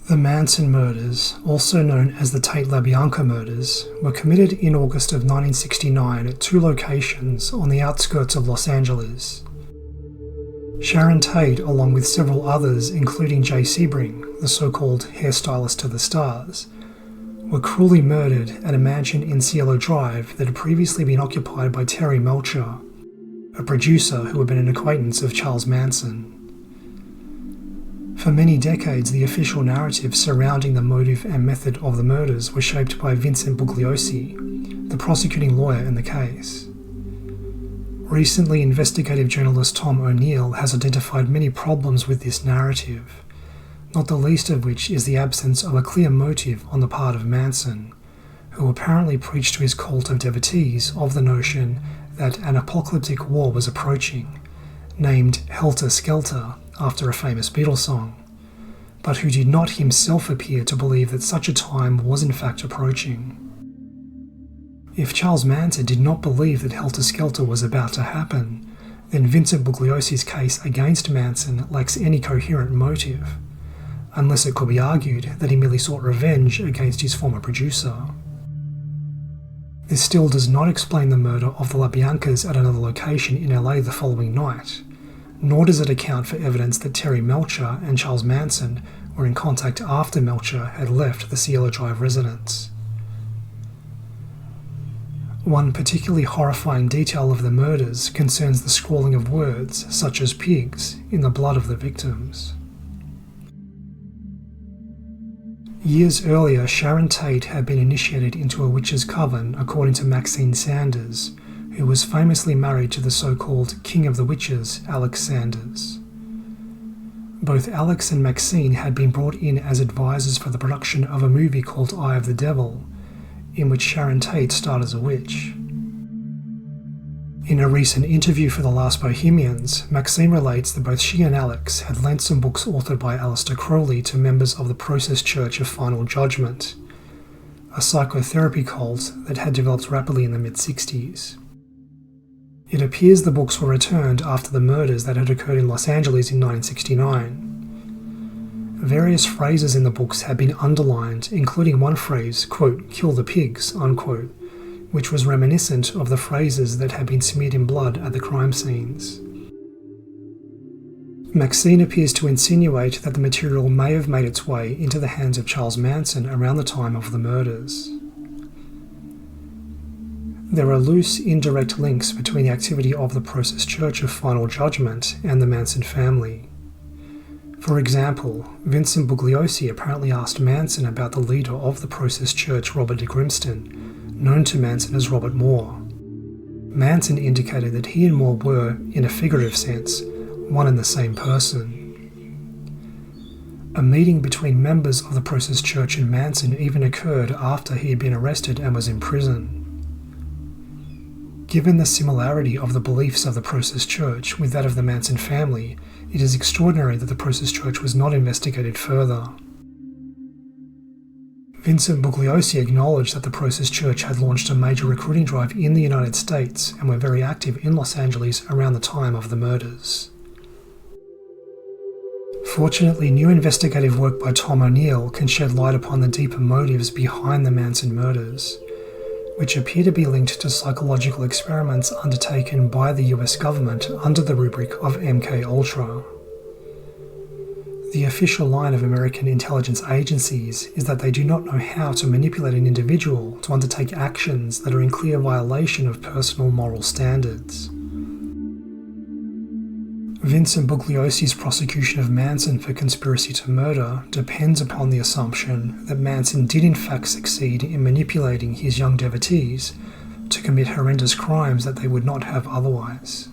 The Manson murders, also known as the Tate-Labianca murders, were committed in August of 1969 at two locations on the outskirts of Los Angeles. Sharon Tate, along with several others including Jay Sebring, the so-called hairstylist to the stars, were cruelly murdered at a mansion in Ceilo Drive that had previously been occupied by Terry Melcher, a producer who had been an acquaintance of Charles Manson. For many decades, the official narrative surrounding the motive and method of the murders was shaped by Vincent Bugliosi, the prosecuting lawyer in the case. Recently, investigative journalist Tom O'Neill has identified many problems with this narrative, not the least of which is the absence of a clear motive on the part of Manson, who apparently preached to his cult of devotees of the notion that an apocalyptic war was approaching, named Helter Skelter after a famous Beatles song, but who did not himself appear to believe that such a time was in fact approaching. If Charles Manson did not believe that Helter Skelter was about to happen, then Vincent Bugliosi's case against Manson lacks any coherent motive, unless it could be argued that he merely sought revenge against his former producer. This still does not explain the murder of the Labiancas at another location in LA the following night, nor does it account for evidence that Terry Melcher and Charles Manson were in contact after Melcher had left the Ceilo Drive residence. One particularly horrifying detail of the murders concerns the scrawling of words, such as pigs, in the blood of the victims. Years earlier, Sharon Tate had been initiated into a witch's coven according to Maxine Sanders, who was famously married to the so-called King of the Witches, Alex Sanders. Both Alex and Maxine had been brought in as advisors for the production of a movie called Eye of the Devil, in which Sharon Tate starred as a witch. In a recent interview for The Last Bohemians, Maxine relates that both she and Alex had lent some books authored by Aleister Crowley to members of the Process Church of Final Judgement, a psychotherapy cult that had developed rapidly in the mid-60s. It appears the books were returned after the murders that had occurred in Los Angeles in 1969. Various phrases in the books had been underlined, including one phrase, quote, "kill the pigs," unquote, which was reminiscent of the phrases that had been smeared in blood at the crime scenes. Maxine appears to insinuate that the material may have made its way into the hands of Charles Manson around the time of the murders. There are loose, indirect links between the activity of the Process Church of Final Judgement and the Manson family. For example, Vincent Bugliosi apparently asked Manson about the leader of the Process Church, Robert de Grimston, known to Manson as Robert Moore. Manson indicated that he and Moore were, in a figurative sense, one and the same person. A meeting between members of the Process Church and Manson even occurred after he had been arrested and was in prison. Given the similarity of the beliefs of the Process Church with that of the Manson family, it is extraordinary that the Process Church was not investigated further. Vincent Bugliosi acknowledged that the Process Church had launched a major recruiting drive in the United States and were very active in Los Angeles around the time of the murders. Fortunately, new investigative work by Tom O'Neill can shed light upon the deeper motives behind the Manson murders, which appear to be linked to psychological experiments undertaken by the US government under the rubric of MKUltra. The official line of American intelligence agencies is that they do not know how to manipulate an individual to undertake actions that are in clear violation of personal moral standards. Vincent Bugliosi's prosecution of Manson for conspiracy to murder depends upon the assumption that Manson did in fact succeed in manipulating his young devotees to commit horrendous crimes that they would not have otherwise.